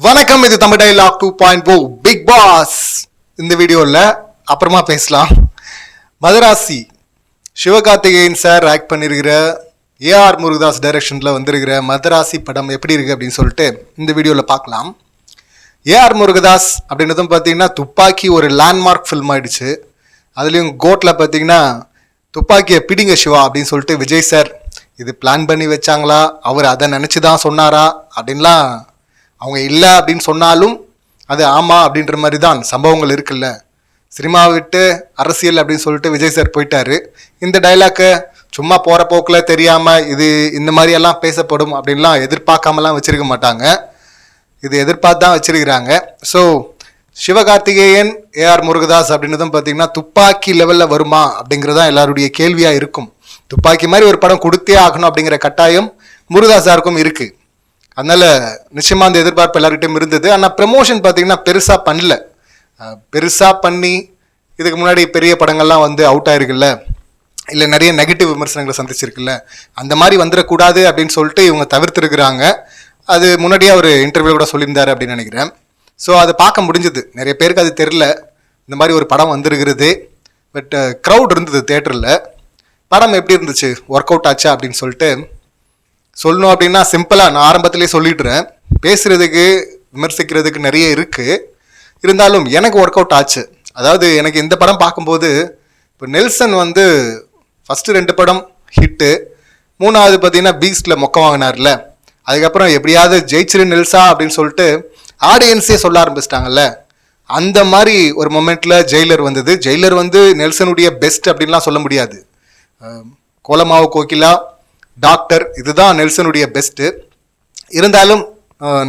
வணக்கம், இது Tamil dialogue 2.0 big pass. இந்த வீடியோவில் அப்புறமா பேசலாம். மதராசி சிவகார்த்திகேயன் சார் ஆக்ட் பண்ணியிருக்கிற ஏஆர் முருகதாஸ் டைரக்ஷனில் வந்திருக்கிற மதராசி படம் எப்படி இருக்குது அப்படின்னு சொல்லிட்டு இந்த வீடியோவில் பார்க்கலாம். ஏஆர் முருகதாஸ் அப்படின்றதும் பார்த்தீங்கன்னா துப்பாக்கி ஒரு லேண்ட்மார்க் ஃபில்ம் ஆயிடுச்சு. அதுலேயும் கோட்டில் பார்த்தீங்கன்னா துப்பாக்கியை பிடிங்க சிவா அப்படின்னு சொல்லிட்டு விஜய் சார் இது பிளான் பண்ணி வச்சாங்களா, அவர் அதை நினச்சி தான் சொன்னாரா அப்படின்லாம் அவங்க இல்லை அப்படின்னு சொன்னாலும் அது ஆமாம் அப்படின்ற மாதிரி தான் சம்பவங்கள் இருக்குல்ல. சினிமாவை விட்டு அரசியல் அப்படின்னு சொல்லிட்டு விஜய் சார் போயிட்டாரு. இந்த டைலாக்கை சும்மா போகிற போக்கில் தெரியாமல் இது இந்த மாதிரியெல்லாம் பேசப்படும் அப்படின்லாம் எதிர்பார்க்காமலாம் வச்சுருக்க மாட்டாங்க. இது எதிர்பார்த்து தான் வச்சுருக்கிறாங்க. ஸோ சிவகார்த்திகேயன் ஏஆர் முருகதாஸ் அப்படின்றதும் பார்த்தீங்கன்னா துப்பாக்கி லெவலில் வருமா அப்படிங்கிறதான் எல்லாருடைய கேள்வியாக இருக்கும். துப்பாக்கி மாதிரி ஒரு படம் கொடுத்தே ஆகணும் அப்படிங்கிற கட்டாயம் முருகதாஸாருக்கும் இருக்குது. அதனால் நிச்சயமாக அந்த எதிர்பார்ப்பு எல்லாருக்கிட்டையும் இருந்தது. ஆனால் ப்ரமோஷன் பார்த்தீங்கன்னா பெருசாக பண்ணல. பெருசாக பண்ணி இதுக்கு முன்னாடி பெரிய படங்கள்லாம் வந்து அவுட் ஆயிருக்குல்ல, இல்லை நிறைய நெகட்டிவ் விமர்சனங்களை சந்திச்சிருக்குல்ல, அந்த மாதிரி வந்துடக்கூடாது அப்படின்னு சொல்லிட்டு இவங்க தவிர்த்துருக்குறாங்க. அது முன்னாடியே அவர் இன்டர்வியூ கூட சொல்லியிருந்தாரு அப்படின்னு நினைக்கிறேன். ஸோ அதை பார்க்க முடிஞ்சது. நிறைய பேருக்கு அது தெரில, இந்த மாதிரி ஒரு படம் வந்திருக்கிறது. பட் க்ரௌட் இருந்தது தேட்டரில். படம் எப்படி இருந்துச்சு, ஒர்க் அவுட் ஆச்சா அப்படின்னு சொல்லிட்டு சொல்லணும் அப்படின்னா சிம்பிளாக நான் ஆரம்பத்திலே சொல்லிடுறேன். பேசுகிறதுக்கு விமர்சிக்கிறதுக்கு நிறைய இருக்குது, இருந்தாலும் எனக்கு ஒர்க் அவுட் ஆச்சு. அதாவது எனக்கு இந்த படம் பார்க்கும்போது இப்போ நெல்சன் வந்து ஃபஸ்ட்டு 2 படம் ஹிட்டு, 3வது பார்த்தீங்கன்னா பீஸ்டில் மொக்க வாங்கினார்ல, அதுக்கப்புறம் எப்படியாவது ஜெயிச்சிரு நெல்சா அப்படின்னு சொல்லிட்டு ஆடியன்ஸே சொல்ல ஆரம்பிச்சிட்டாங்கல்ல. அந்த மாதிரி ஒரு மொமெண்ட்டில் ஜெயிலர் வந்தது. ஜெயிலர் வந்து நெல்சனுடைய பெஸ்ட் அப்படின்லாம் சொல்ல முடியாது. கோலமாவு கோகிலா, டாக்டர், இதுதான் நெல்சனுடைய பெஸ்ட்டு. இருந்தாலும்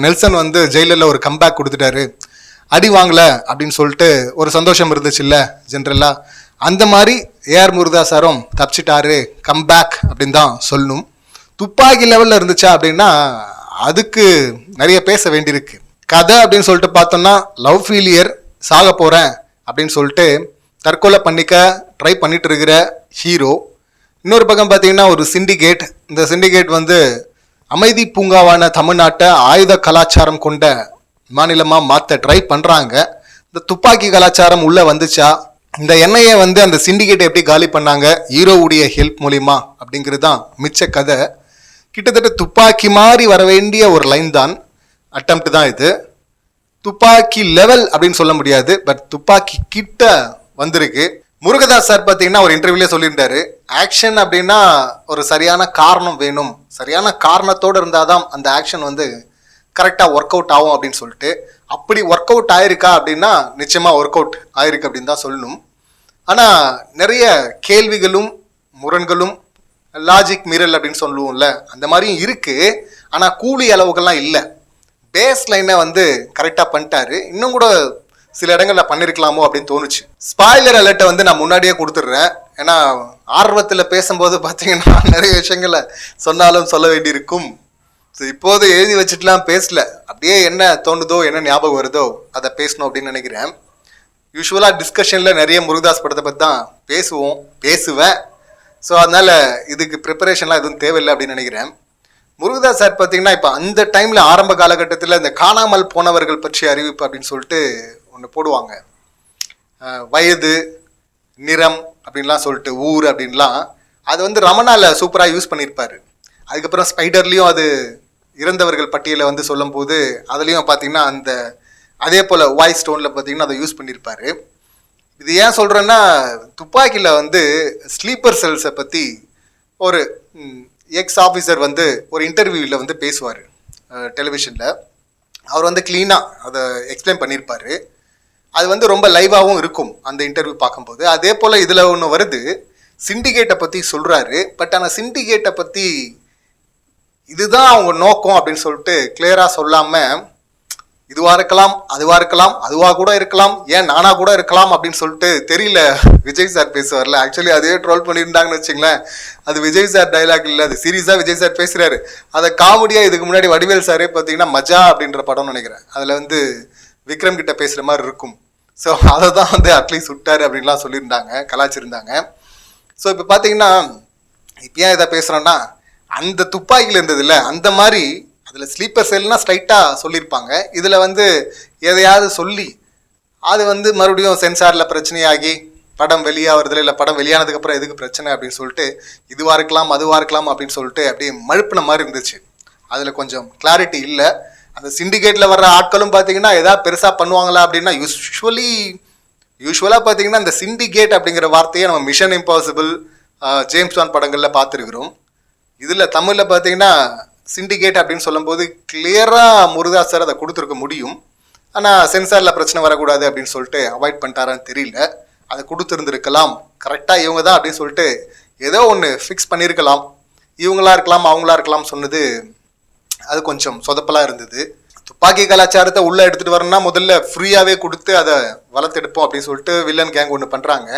நெல்சன் வந்து ஜெயிலரில் ஒரு கம்பேக் கொடுத்துட்டாரு, அடி வாங்கலை அப்படின்னு சொல்லிட்டு ஒரு சந்தோஷம் இருந்துச்சு இல்லை ஜென்ரலாக. அந்த மாதிரி ஏஆர் முருகதாஸ் சாரும் தப்பிச்சிட்டாரு, கம்பேக் அப்படின்னு தான் சொல்லணும். துப்பாக்கி லெவலில் இருந்துச்சா அப்படின்னா அதுக்கு நிறைய பேச வேண்டியிருக்கு. கதை அப்படின்னு சொல்லிட்டு பார்த்தோம்னா லவ் ஃபெயிலியர், சாக போகிறேன் அப்படின்னு சொல்லிட்டு தற்கொலை பண்ணிக்க ட்ரை பண்ணிட்டு இருக்கிற ஹீரோ. இன்னொரு பக்கம் பார்த்தீங்கன்னா ஒரு சிண்டிகேட். இந்த சிண்டிகேட் வந்து அமைதி பூங்காவான தமிழ்நாட்டை ஆயுத கலாச்சாரம் கொண்ட மாநிலமாக மாற்ற ட்ரை பண்ணுறாங்க. இந்த துப்பாக்கி கலாச்சாரம் உள்ளே வந்துச்சா, இந்த எண்ணெயை வந்து அந்த சிண்டிகேட்டை எப்படி காலி பண்ணாங்க ஹீரோவுடைய ஹெல்ப் மூலிமா அப்படிங்கிறது தான் மிச்ச கதை. கிட்டத்தட்ட துப்பாக்கி மாதிரி வர வேண்டிய ஒரு லைன் தான், அட்டம்ப்ட் தான் இது. துப்பாக்கி லெவல் அப்படின்னு சொல்ல முடியாது, பட் துப்பாக்கி கிட்ட வந்திருக்கு. முருகதாஸ் சார் பார்த்தீங்கன்னா ஒரு இன்டர்வியூலே சொல்லியிருந்தாரு, ஆக்ஷன் அப்படின்னா ஒரு சரியான காரணம் வேணும், சரியான காரணத்தோடு இருந்தால் தான் அந்த ஆக்ஷன் வந்து கரெக்டாக ஒர்க் அவுட் ஆகும் அப்படின்னு சொல்லிட்டு. அப்படி ஒர்க் அவுட் ஆயிருக்கா அப்படின்னா நிச்சயமாக ஒர்க் அவுட் ஆயிருக்கு அப்படின்னு தான் சொல்லணும். ஆனால் நிறைய கேள்விகளும் முரண்களும் லாஜிக் மீறல் அப்படின்னு சொல்லுவோம்ல, அந்த மாதிரியும் இருக்குது. ஆனால் கூலி அளவுகள்லாம் இல்லை. பேஸ் லைனை வந்து கரெக்டாக பண்ணிட்டாரு. இன்னும் கூட சில இடங்கள்ல பண்ணியிருக்கலாமோ அப்படின்னு தோணுச்சு. ஸ்பாய்லர் அலர்ட்டை வந்து நான் முன்னாடியே கொடுத்துட்றேன். ஏன்னா ஆர்வத்தில் பேசும்போது பார்த்தீங்கன்னா நிறைய விஷயங்களை சொன்னாலும் சொல்ல வேண்டியிருக்கும். ஸோ இப்போது எழுதி வச்சுட்டுலாம் பேசல, அப்படியே என்ன தோணுதோ என்ன ஞாபகம் வருதோ அதை பேசணும் அப்படின்னு நினைக்கிறேன். யூஸ்வலாக டிஸ்கஷனில் நிறைய முருகதாஸ் படத்தை பற்றி தான் பேசுவேன். ஸோ அதனால் இதுக்கு ப்ரிப்பரேஷன்லாம் எதுவும் தேவையில்லை அப்படின்னு நினைக்கிறேன். முருகதாஸ் சார் பார்த்தீங்கன்னா இப்போ அந்த டைமில் ஆரம்ப காலகட்டத்தில் இந்த காணாமல் போனவர்கள் பற்றிய அறிவிப்பு அப்படின்னு சொல்லிட்டு ஒன்று போடுவாங்க. வயது, நிறம் அப்படின்லாம் சொல்லிட்டு, ஊர் அப்படின்லாம். அது வந்து ரமணாவில் சூப்பராக யூஸ் பண்ணியிருப்பார். அதுக்கப்புறம் ஸ்பைடர்லேயும் அது இறந்தவர்கள் பட்டியலை வந்து சொல்லும் போது அதுலேயும் பார்த்தீங்கன்னா அந்த அதே போல் வாய்ஸ் ஸ்டோனில் பார்த்தீங்கன்னா அதை யூஸ் பண்ணியிருப்பார். இது ஏன் சொல்கிறேன்னா, துப்பாக்கியில் வந்து ஸ்லீப்பர் செல்ஸை பற்றி ஒரு எக்ஸ் ஆஃபீஸர் வந்து ஒரு இன்டர்வியூவில் வந்து பேசுவார் டெலிவிஷனில். அவர் வந்து க்ளீனாக அதை எக்ஸ்பிளைன் பண்ணியிருப்பார். அது வந்து ரொம்ப லைவாகவும் இருக்கும் அந்த இன்டர்வியூ பார்க்கும்போது. அதே போல் இதில் ஒன்று வருது, சிண்டிகேட்டை பற்றி சொல்கிறாரு. பட் ஆனால் சிண்டிகேட்டை பற்றி இதுதான் அவங்க நோக்கம் அப்படின்னு சொல்லிட்டு கிளியராக சொல்லாமல் இதுவாக இருக்கலாம், அதுவாக இருக்கலாம், அதுவாக கூட இருக்கலாம், ஏன் நானாக கூட இருக்கலாம் அப்படின்னு சொல்லிட்டு தெரியல. விஜய் சார் பேசுவார்ல, ஆக்சுவலி அதே ட்ரோல் பண்ணியிருந்தாங்கன்னு வச்சுங்களேன். அது விஜய் சார் டைலாக் இல்லை, அது சீரியஸாக விஜய் சார் பேசுகிறாரு. அதை காமெடியாக இதுக்கு முன்னாடி வடிவேல் சாரே பார்த்தீங்கன்னா மஜா அப்படின்ற படம்னு நினைக்கிறேன், அதில் வந்து விக்ரம் கிட்ட பேசுகிற மாதிரி இருக்கும். ஸோ அதை தான் வந்து அட்லீஸ்ட் விட்டார் அப்படின்லாம் சொல்லியிருந்தாங்க, கலாச்சிருந்தாங்க. ஸோ இப்போ பார்த்தீங்கன்னா இப்போ ஏன் இதை பேசுகிறோன்னா, அந்த துப்பாக்கியில் இருந்தது இல்லை, அந்த மாதிரி அதில் ஸ்லீப்பர் செல்னா ஸ்ட்ரைட்டாக சொல்லியிருப்பாங்க. இதில் வந்து எதையாவது சொல்லி அது வந்து மறுபடியும் சென்சாரில் பிரச்சனையாகி படம் வெளியாகிறதுல இல்லை படம் வெளியானதுக்கப்புறம் எதுக்கு பிரச்சனை அப்படின்னு சொல்லிட்டு இதுவாக இருக்கலாம் அதுவாக இருக்கலாம் அப்படின்னு சொல்லிட்டு அப்படியே மழுப்பின மாதிரி இருந்துச்சு. அதில் கொஞ்சம் கிளாரிட்டி இல்லை. அந்த சிண்டிகேட்டில் வர்ற ஆட்களும் பார்த்தீங்கன்னா எதாவது பெருசாக பண்ணுவாங்களா அப்படின்னா யூஸ்வலாக பார்த்தீங்கன்னா இந்த சிண்டிகேட் அப்படிங்கிற வார்த்தையை நம்ம மிஷன் இம்பாசிபிள், ஜேம்ஸ் பாண்ட் படங்களில் பார்த்துருக்குறோம். இதில் தமிழில் பார்த்தீங்கன்னா சிண்டிகேட் அப்படின்னு சொல்லும்போது கிளியராக முருகதாஸ் சார் அதை கொடுத்துருக்க முடியும். ஆனால் சென்சாரில் பிரச்சனை வரக்கூடாது அப்படின்னு சொல்லிட்டு அவாய்ட் பண்ணிட்டாரான்னு தெரியல. அதை கொடுத்துருந்துருக்கலாம், கரெக்டாக இவங்க தான் அப்படின்னு சொல்லிட்டு ஏதோ ஒன்று ஃபிக்ஸ் பண்ணியிருக்கலாம். இவங்களா இருக்கலாம் அவங்களா இருக்கலாம் சொன்னது அது கொஞ்சம் சொதப்பலாக இருந்தது. துப்பாக்கி கலாச்சாரத்தை உள்ளே எடுத்துகிட்டு வரணும்னா முதல்ல ஃப்ரீயாகவே கொடுத்து அதை வளர்த்தெடுப்போம் அப்படின்னு சொல்லிட்டு வில்லன் கேங் ஒன்று பண்ணுறாங்க.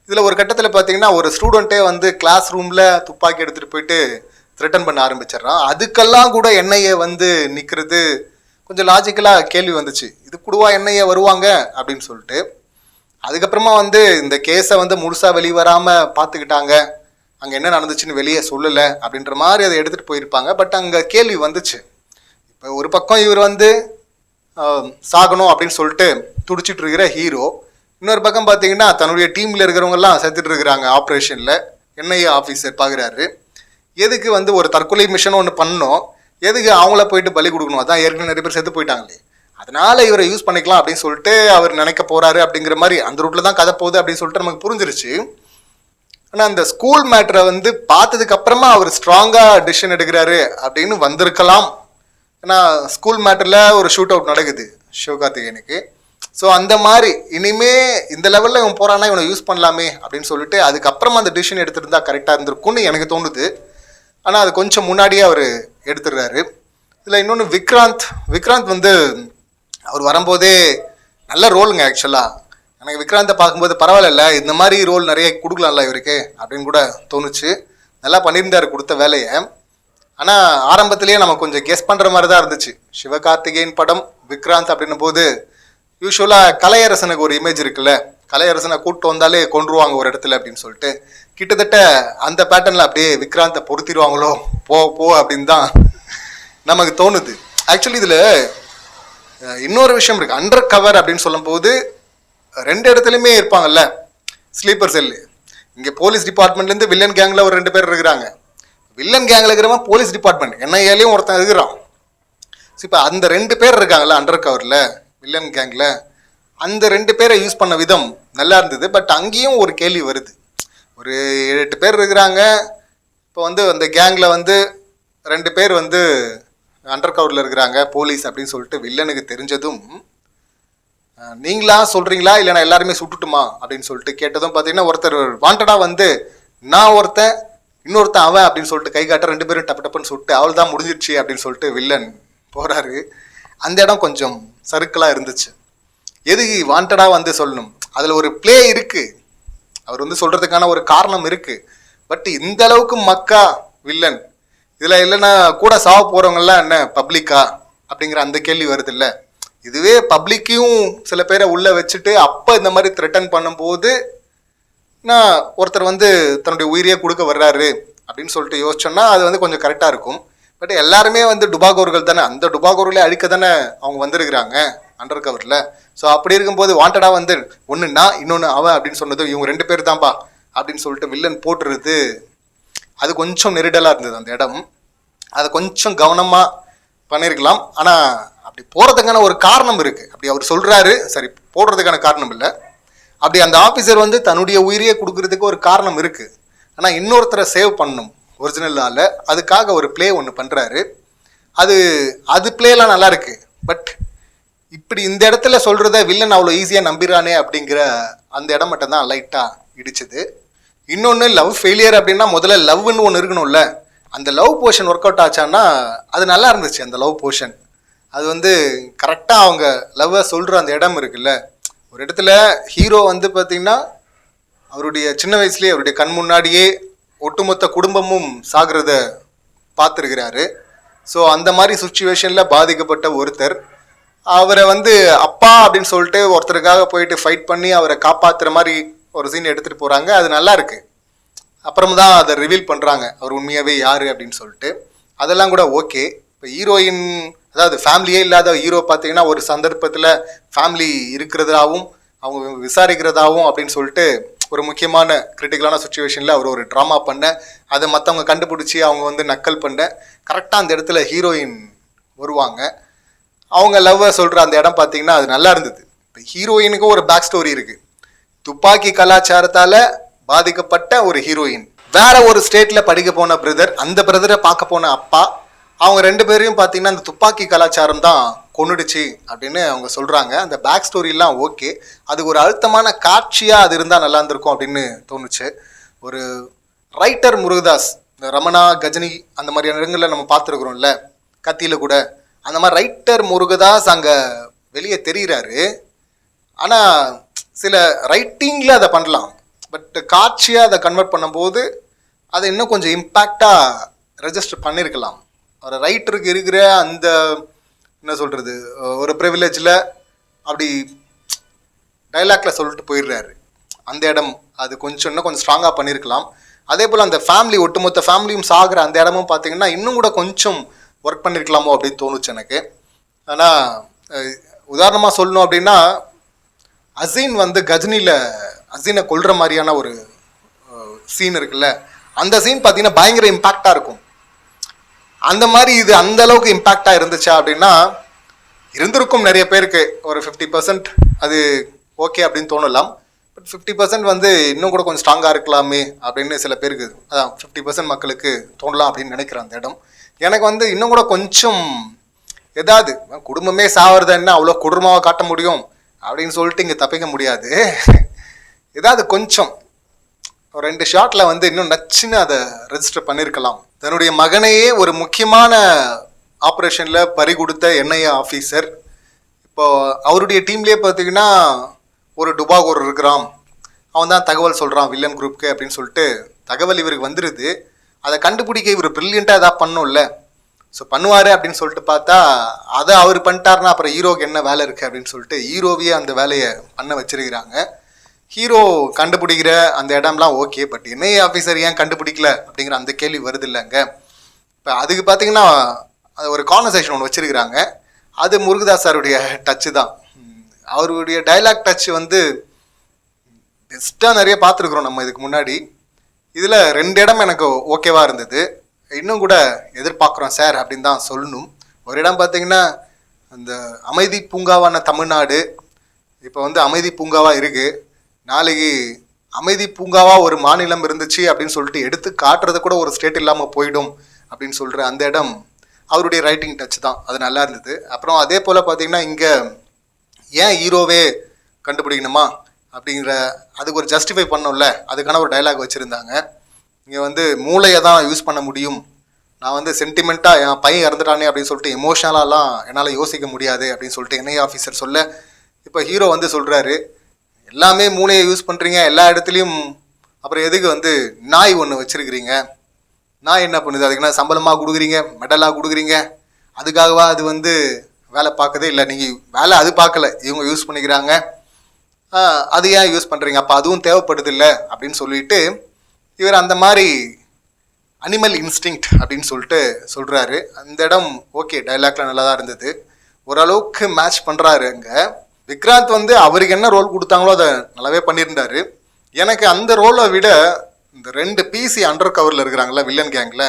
இதில் ஒரு கட்டத்தில் பார்த்தீங்கன்னா ஒரு ஸ்டூடெண்ட்டே வந்து கிளாஸ் ரூமில் துப்பாக்கி எடுத்துகிட்டு போயிட்டு த்ரெட்டன் பண்ண ஆரம்பிச்சிடுறான். அதுக்கெல்லாம் கூட என்ஐஏ வந்து நிற்கிறது கொஞ்சம் லாஜிக்கலாக கேள்வி வந்துச்சு. இது கூடவா என்ஐஏ வருவாங்க அப்படின்னு சொல்லிட்டு. அதுக்கப்புறமா வந்து இந்த கேஸை வந்து முழுசாக வெளியே வராமல் பார்த்துக்கிட்டாங்க, அங்கே என்ன நடந்துச்சுன்னு வெளியே சொல்லலை அப்படின்ற மாதிரி அதை எடுத்துகிட்டு போயிருப்பாங்க. பட் அங்கே கேள்வி வந்துச்சு. இப்போ ஒரு பக்கம் இவர் வந்து சாகணும் அப்படின்னு சொல்லிட்டு துடிச்சிட்டு இருக்கிற ஹீரோ, இன்னொரு பக்கம் பார்த்தீங்கன்னா தன்னுடைய டீமில் இருக்கிறவங்கெல்லாம் செத்துட்டு இருக்கிறாங்க ஆப்ரேஷனில். என்ஐஏ ஆஃபீஸர் பார்க்குறாரு, எதுக்கு வந்து ஒரு தற்கொலை மிஷன் ஒன்று பண்ணோம், எதுக்கு அவங்கள போயிட்டு பலி கொடுக்கணும், அதான் ஏற்கனவே நிறைய பேர் செத்து போயிட்டாங்களே, அதனால இவரை யூஸ் பண்ணிக்கலாம் அப்படின்னு சொல்லிட்டு அவர் நினைக்க போறாரு அப்படிங்கிற மாதிரி அந்த ரூட்ல தான் கதை போகுது அப்படின்னு சொல்லிட்டு நமக்கு புரிஞ்சிருச்சு. ஆனால் அந்த ஸ்கூல் மேட்டரை வந்து பார்த்ததுக்கு அப்புறமா அவர் ஸ்ட்ராங்கா டிசிஷன் எடுக்கிறாரு அப்படின்னு வந்திருக்கலாம். ஏன்னா ஸ்கூல் மேட்டர்ல ஒரு ஷூட் அவுட் நடக்குது சிவகார்த்திகேயனுக்கு. ஸோ அந்த மாதிரி இனிமே இந்த லெவலில் இவன் போறானா இவனை யூஸ் பண்ணலாமே அப்படின்னு சொல்லிட்டு அதுக்கப்புறமா அந்த டிசிஷன் எடுத்திருந்தா கரெக்டாக இருந்திருக்கும்னு எனக்கு தோணுது. ஆனால் அது கொஞ்சம் முன்னாடியே அவர் எடுத்துடுறாரு. இதில் இன்னொன்று விக்ராந்த் வந்து அவர் வரும்போதே நல்ல ரோலுங்க. ஆக்சுவலாக எனக்கு விக்ராந்தை பார்க்கும்போது பரவாயில்ல, இந்த மாதிரி ரோல் நிறைய கொடுக்கலாம்ல இவருக்கு அப்படின்னு கூட தோணுச்சு. நல்லா பண்ணியிருந்தார் கொடுத்த வேலையை. ஆனால் ஆரம்பத்திலேயே நம்ம கொஞ்சம் கெஸ் பண்ணுற மாதிரி தான் இருந்துச்சு. சிவகார்த்திகேயன் படம் விக்ராந்த் அப்படின்னும் போது யூஸ்வலாக கலையரசனுக்கு ஒரு இமேஜ் இருக்குல்ல, கலையரசனை கூப்பிட்டு வந்தாலே கொண்டுருவாங்க ஒரு இடத்துல அப்படின்னு சொல்லிட்டு, கிட்டத்தட்ட அந்த பேட்டர்னில் அப்படியே விக்ராந்தை பொருத்திடுவாங்களோ போ அப்படின்னு தான் நமக்கு தோணுது. ஆக்சுவலி இதில் இன்னொரு விஷயம் இருக்குது. அண்டர் கவர் அப்படின்னு சொல்லும்போது ரெண்டு இடத்துலையுமே இருப்பாங்கல்ல ஸ்லீப்பர் செல்லு. இங்கே போலீஸ் டிபார்ட்மெண்ட்லேருந்து வில்லன் கேங்கில் ஒரு 2 பேர் இருக்கிறாங்க. வில்லன் கேங்கில் இருக்கிறவன் போலீஸ் டிபார்ட்மெண்ட் என்ஐஏலையும் ஒருத்தன் இருக்கிறான். ஸோ இப்போ அந்த 2 பேர் இருக்காங்கல்ல அண்டர் கவரில் வில்லன் கேங்கில், அந்த 2 பேரை யூஸ் பண்ண விதம் நல்லா இருந்தது. பட் அங்கேயும் ஒரு கேள்வி வருது. ஒரு 7-8 பேர் இருக்கிறாங்க. இப்போ வந்து அந்த கேங்கில் வந்து 2 பேர் வந்து அண்டர் கவரில் இருக்கிறாங்க போலீஸ் அப்படின்னு சொல்லிட்டு வில்லனுக்கு தெரிஞ்சதும் நீங்களா சொல்கிறீங்களா இல்லைனா எல்லாருமே சுட்டுட்டுமா அப்படின்னு சொல்லிட்டு கேட்டதும் பார்த்தீங்கன்னா ஒருத்தர் வாண்டடாக வந்து நான் ஒருத்தன் இன்னொருத்தன் அவன் அப்படின்னு சொல்லிட்டு கை காட்ட 2 பேரும் டப்பு டப்புன்னு சுட்டு அவள் தான் முடிஞ்சிடுச்சு அப்படின்னு சொல்லிட்டு வில்லன் போகிறாரு. அந்த இடம் கொஞ்சம் சறுக்கலாக இருந்துச்சு. எதுக்கு வாண்டடாக வந்து சொல்லணும், அதில் ஒரு பிளே இருக்குது, அவர் வந்து சொல்கிறதுக்கான ஒரு காரணம் இருக்குது. பட் இந்த அளவுக்கு மக்கா வில்லன் இதில் இல்லைன்னா கூட சாவ போகிறவங்கெல்லாம் என்ன பப்ளிக்கா அப்படிங்கிற அந்த கேள்வி வருது இல்லை. இதுவே பப்ளிக்கையும் சில பேரை உள்ளே வச்சுட்டு அப்போ இந்த மாதிரி த்ரெட்டன் பண்ணும்போது நான் ஒருத்தர் வந்து தன்னுடைய உயிரியே கொடுக்க வர்றாரு அப்படின்னு சொல்லிட்டு யோசிச்சோன்னா அது வந்து கொஞ்சம் கரெக்டாக இருக்கும். பட் எல்லாருமே வந்து டுபாகோர்கள் தானே, அந்த டுபாகோர்களே அழிக்க தானே அவங்க வந்திருக்கிறாங்க அண்டர் கவரில். ஸோ அப்படி இருக்கும்போது வாண்டடாக வந்து ஒன்று நான் இன்னொன்று அவன் அப்படின்னு சொன்னது இவங்க 2 பேர் தான்ப்பா அப்படின்னு சொல்லிட்டு வில்லன் போட்டுறது அது கொஞ்சம் நெருடலாக இருந்தது அந்த இடம். அதை கொஞ்சம் கவனமாக பண்ணியிருக்கலாம். ஆனால் அப்படி போகிறதுக்கான ஒரு காரணம் இருக்குது. அப்படி அவர் சொல்கிறாரு, சரி போடுறதுக்கான காரணம் இல்லை. அப்படி அந்த ஆஃபீஸர் வந்து தன்னுடைய உயிரியை கொடுக்கறதுக்கு ஒரு காரணம் இருக்குது. ஆனால் இன்னொருத்தரை சேவ் பண்ணணும் ஒரிஜினலால், அதுக்காக ஒரு ப்ளே ஒன்று பண்ணுறாரு. அது ப்ளேலாம் நல்லா இருக்குது. பட் இப்படி இந்த இடத்துல சொல்கிறத வில்லன் அவ்வளோ ஈஸியாக நம்பிடுறானே அப்படிங்கிற அந்த இடம் மட்டும் தான் லைட்டாக இடிச்சுது. இன்னொன்று லவ் ஃபெயிலியர் அப்படின்னா முதல்ல லவ்னு ஒன்று இருக்கணும்ல. அந்த லவ் போர்ஷன் ஒர்க் அவுட் ஆச்சான்னா அது நல்லா இருந்துச்சு. அந்த லவ் போர்ஷன் அது வந்து கரெக்டாக அவங்க லவ்வை சொல்கிற அந்த இடம் இருக்குல்ல. ஒரு இடத்துல ஹீரோ வந்து பார்த்திங்கன்னா அவருடைய சின்ன வயசுலேயே அவருடைய கண் முன்னாடியே ஒட்டுமொத்த குடும்பமும் சாகிறத பார்த்துருக்கிறாரு. ஸோ அந்த மாதிரி சுச்சுவேஷனில் பாதிக்கப்பட்ட ஒருத்தர் அவரை வந்து அப்பா அப்படின்னு சொல்லிட்டு ஒருத்தருக்காக போயிட்டு ஃபைட் பண்ணி அவரை காப்பாற்றுற மாதிரி ஒரு சீன் எடுத்துகிட்டு போகிறாங்க. அது நல்லா இருக்குது. அப்புறம் தான் அதை ரிவீல் பண்ணுறாங்க அவர் உண்மையாகவே யார் அப்படின்னு சொல்லிட்டு. அதெல்லாம் கூட ஓகே. இப்போ ஹீரோயின் அதாவது ஃபேமிலியே இல்லாத ஹீரோ பார்த்தீங்கன்னா ஒரு சந்தர்ப்பத்தில் ஃபேமிலி இருக்கிறதாவும் அவங்க விசாரிக்கிறதாவும் அப்படின்னு சொல்லிட்டு ஒரு முக்கியமான கிரிட்டிக்கலான சுச்சுவேஷனில் அவர் ஒரு ட்ராமா பண்ண அதை மற்றவங்க கண்டுபிடிச்சி அவங்க வந்து நக்கல் பண்ண கரெக்டாக அந்த இடத்துல ஹீரோயின் வருவாங்க. அவங்க லவ்வை சொல்கிற அந்த இடம் பார்த்தீங்கன்னா அது நல்லா இருந்தது. இப்போ ஹீரோயினுக்கும் ஒரு பேக் ஸ்டோரி இருக்குது. துப்பாக்கி கலாச்சாரத்தால் பாதிக்கப்பட்ட ஒரு ஹீரோயின், வேற ஒரு ஸ்டேட்டில் படிக்க போன பிரதர், அந்த பிரதரை பார்க்க போன அப்பா, அவங்க ரெண்டு பேரையும் பார்த்தீங்கன்னா அந்த துப்பாக்கி கலாச்சாரம் தான் கொன்னுடுச்சு அப்படின்னு அவங்க சொல்கிறாங்க. அந்த பேக் ஸ்டோரிலாம் ஓகே, அது ஒரு அழுத்தமான காட்சியாக அது இருந்தால் நல்லா இருந்திருக்கும் அப்படின்னு தோணுச்சு. ஒரு ரைட்டர் முருகதாஸ், ரமணா, கஜினி அந்த மாதிரியான இடங்களில் நம்ம பார்த்துருக்குறோம்ல, கத்தியில் கூட, அந்த மாதிரி ரைட்டர் முருகதாஸ் அங்கே வெளியே தெரிகிறாரு. ஆனால் சில ரைட்டிங்கில் அதை பண்ணலாம், பட் காட்சியாக அதை கன்வெர்ட் பண்ணும்போது அதை இன்னும் கொஞ்சம் இம்பேக்டாக ரெஜிஸ்டர் பண்ணியிருக்கலாம். ஒரு ரைட்டருக்கு இருக்கிற அந்த என்ன சொல்கிறது, ஒரு ப்ரிவிலேஜில் அப்படி டைலாக்டில் சொல்லிட்டு போயிடுறாரு. அந்த இடம் அது கொஞ்சம் இன்னும் கொஞ்சம் ஸ்ட்ராங்காக பண்ணியிருக்கலாம். அதே போல் அந்த ஃபேமிலி, ஒட்டுமொத்த ஃபேமிலியும் சாகிற அந்த இடமும் பார்த்தீங்கன்னா இன்னும் கூட கொஞ்சம் ஒர்க் பண்ணியிருக்கலாமோ அப்படின்னு தோணுச்சு எனக்கு. ஆனால் உதாரணமாக சொல்லணும் அப்படின்னா, அசீன் வந்து கஜினியில் அசீனை கொல்ற மாதிரியான ஒரு சீன் இருக்குல்ல, அந்த சீன் பார்த்தீங்கன்னா பயங்கர இம்பேக்டாக இருக்கும். அந்த மாதிரி இது அந்த அளவுக்கு இம்பேக்டாக இருந்துச்சா அப்படின்னா இருந்திருக்கும். நிறைய பேருக்கு ஒரு 50% அது ஓகே அப்படின்னு தோணலாம். பட் 50% வந்து இன்னும் கூட கொஞ்சம் ஸ்ட்ராங்காக இருக்கலாமே அப்படின்னு சில பேருக்கு, அதான் 50% மக்களுக்கு தோணலாம் அப்படின்னு நினைக்கிறேன் அந்த இடம். எனக்கு வந்து இன்னும் கூட கொஞ்சம் ஏதாவது, குடும்பமே சாவறது என்ன அவ்வளோ கொடூரமாக காட்ட முடியும் அப்படின்னு சொல்லிட்டு இங்கே தப்பிக்க முடியாது. ஏதாவது கொஞ்சம் ஒரு 2 ஷாட்டில் வந்து இன்னும் நச்சுன்னு அதை ரெஜிஸ்டர் பண்ணியிருக்கலாம். தன்னுடைய மகனையே ஒரு முக்கியமான ஆப்ரேஷனில் பறி கொடுத்த என்ஐஏ ஆஃபீஸர், இப்போ அவருடைய டீம்லேயே பார்த்தீங்கன்னா ஒரு டுபாகோர் இருக்கிறான், அவன் தான் தகவல் சொல்கிறான் வில்லன் குரூப்க்கு அப்படின்னு சொல்லிட்டு தகவல் இவருக்கு வந்துடுது. அதை கண்டுபிடிக்க இவர் ப்ரில்லியண்ட்டாக எதாவது பண்ணும்ல, ஸோ பண்ணுவார் அப்படின்னு சொல்லிட்டு பார்த்தா அதை அவர் பண்ணிட்டாருன்னா அப்புறம் ஹீரோக்கு என்ன வேலை இருக்குது அப்படின்னு சொல்லிட்டு ஹீரோவையே அந்த வேலையை பண்ண வச்சிருக்கிறாங்க. ஹீரோ கண்டுபிடிக்கிற அந்த இடம்லாம் ஓகே, பட் என்ஐஏ ஆஃபீஸர் ஏன் கண்டுபிடிக்கல அப்படிங்கிற அந்த கேள்வி வருது இல்லைங்க. இப்போ அதுக்கு பார்த்தீங்கன்னா அது ஒரு கான்வர்சேஷன் ஒன்று வச்சுருக்கிறாங்க. அது முருகதாஸ் சாருடைய டச்சு தான். அவருடைய டைலாக் டச் வந்து பெஸ்ட்டாக நிறைய பார்த்துருக்குறோம் நம்ம இதுக்கு முன்னாடி. இதில் 2 இடம் எனக்கு ஓகேவாக இருந்தது. இன்னும் கூட எதிர்பார்க்குறோம் சார் அப்படின்னு தான் சொல்லணும். ஒரு இடம் பார்த்தீங்கன்னா அந்த அமைதி பூங்காவான தமிழ்நாடு இப்போ வந்து அமைதி பூங்காவாக இருக்குது. நாளைக்கு அமைதி பூங்காவாக ஒரு மாநிலம் இருந்துச்சு அப்படின்னு சொல்லிட்டு எடுத்து காட்டுறது கூட ஒரு ஸ்டேட் இல்லாமல் போயிடும் அப்படின்னு சொல்கிற அந்த இடம் அவருடைய ரைட்டிங் டச் தான். அது நல்லா இருந்தது. அப்புறம் அதே போல் பார்த்தீங்கன்னா இங்கே ஏன் ஹீரோவே கண்டுபிடிக்கணுமா அப்படிங்கிற அதுக்கு ஒரு ஜஸ்டிஃபை பண்ணோம்ல, அதுக்கான ஒரு டைலாக் வச்சுருந்தாங்க. இங்கே வந்து மூளையை தான் யூஸ் பண்ண முடியும், நான் வந்து சென்டிமெண்ட்டாக என் பையன் இறந்துட்டானே அப்படின்னு சொல்லிட்டு எமோஷனலாலாம் என்னால் யோசிக்க முடியாது அப்படின்னு சொல்லிட்டு என்ஐஏ ஆஃபீஸர் சொல்ல, இப்போ ஹீரோ வந்து சொல்கிறாரு எல்லாமே மூளையை யூஸ் பண்ணுறீங்க எல்லா இடத்துலையும், அப்புறம் எதுக்கு வந்து நாய் ஒன்று வச்சுருக்கிறீங்க, நாய் என்ன பண்ணுது, அதுக்கு என்ன சம்பளமாக கொடுக்குறீங்க, மெடலாக கொடுக்குறீங்க, அதுக்காகவா அது வந்து வேலை பார்க்கதே இல்லை, நீங்கள் வேலை அது பார்க்கல, இவங்க யூஸ் பண்ணிக்கிறாங்க, அது ஏன் யூஸ் பண்ணுறீங்க, அப்போ அதுவும் தேவைப்படுது இல்லை அப்படின்னு சொல்லிட்டு இவர் அந்த மாதிரி அனிமல் இன்ஸ்டிங்க்ட் அப்படின்னு சொல்லிட்டு சொல்கிறாரு. அந்த இடம் ஓகே, டைலாக்ல நல்லா தான் இருந்தது, ஓரளவுக்கு மேட்ச் பண்ணுறாரு. அங்கே விக்ராந்த் வந்து அவருக்கு என்ன ரோல் கொடுத்தாங்களோ அதை நல்லாவே பண்ணியிருந்தாரு. எனக்கு அந்த ரோலை விட இந்த 2 பிசி அண்டர் கவரில் இருக்கிறாங்களா வில்லன் கேங்கில்,